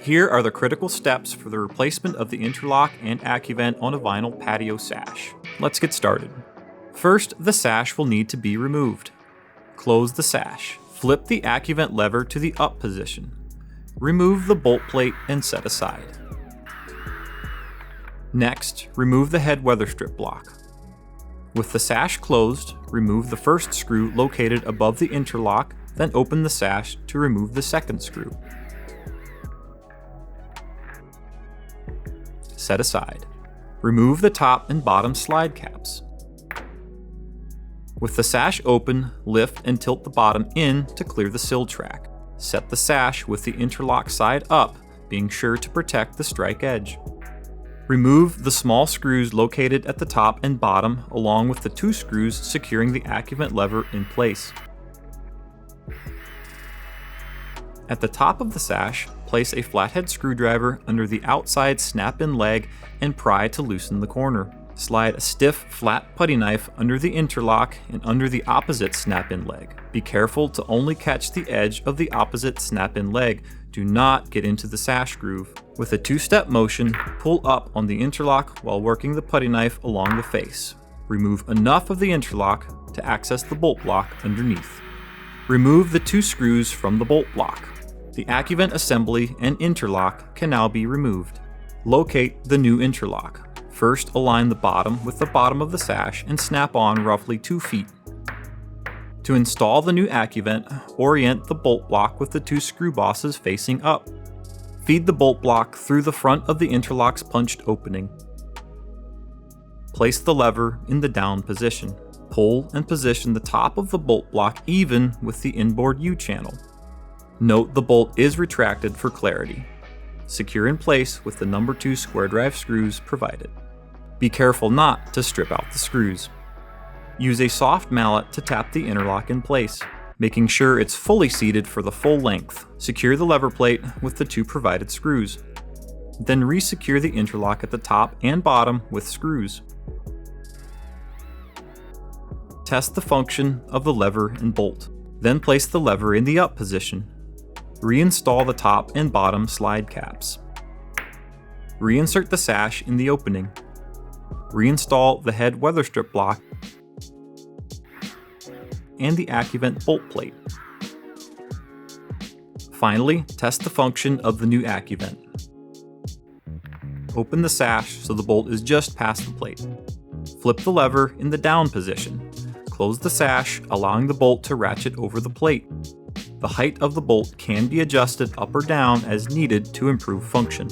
Here are the critical steps for the replacement of the interlock and AccuVent on a vinyl patio sash. Let's get started. First, the sash will need to be removed. Close the sash. Flip the AccuVent lever to the up position. Remove the bolt plate and set aside. Next, remove the head weather strip block. With the sash closed, remove the first screw located above the interlock, then open the sash to remove the second screw. Set aside. Remove the top and bottom slide caps. With the sash open, lift and tilt the bottom in to clear the sill track. Set the sash with the interlock side up, being sure to protect the strike edge. Remove the small screws located at the top and bottom, along with the 2 screws securing the AccuVent lever in place. At the top of the sash, place a flathead screwdriver under the outside snap-in leg and pry to loosen the corner. Slide a stiff, flat putty knife under the interlock and under the opposite snap-in leg. Be careful to only catch the edge of the opposite snap-in leg. Do not get into the sash groove. With a 2-step motion, pull up on the interlock while working the putty knife along the face. Remove enough of the interlock to access the bolt block underneath. Remove the 2 screws from the bolt block. The AccuVent assembly and interlock can now be removed. Locate the new interlock. First, align the bottom with the bottom of the sash and snap on roughly 2 feet. To install the new AccuVent, orient the bolt block with the 2 screw bosses facing up. Feed the bolt block through the front of the interlock's punched opening. Place the lever in the down position. Pull and position the top of the bolt block even with the inboard U-channel. Note the bolt is retracted for clarity. Secure in place with the number 2 square drive screws provided. Be careful not to strip out the screws. Use a soft mallet to tap the interlock in place, making sure it's fully seated for the full length. Secure the lever plate with the 2 provided screws. Then re-secure the interlock at the top and bottom with screws. Test the function of the lever and bolt. Then place the lever in the up position. Reinstall the top and bottom slide caps. Reinsert the sash in the opening. Reinstall the head weather strip block and the AccuVent bolt plate. Finally, test the function of the new AccuVent. Open the sash so the bolt is just past the plate. Flip the lever in the down position. Close the sash, allowing the bolt to ratchet over the plate. The height of the bolt can be adjusted up or down as needed to improve function.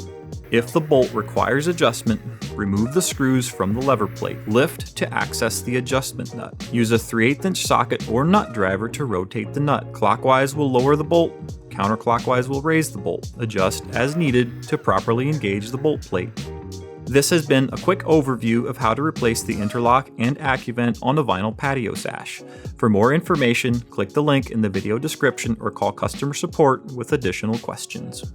If the bolt requires adjustment, remove the screws from the lever plate. Lift to access the adjustment nut. Use a 3/8" socket or nut driver to rotate the nut. Clockwise will lower the bolt, counterclockwise will raise the bolt. Adjust as needed to properly engage the bolt plate. This has been a quick overview of how to replace the interlock and AccuVent on a vinyl patio sash. For more information, click the link in the video description or call customer support with additional questions.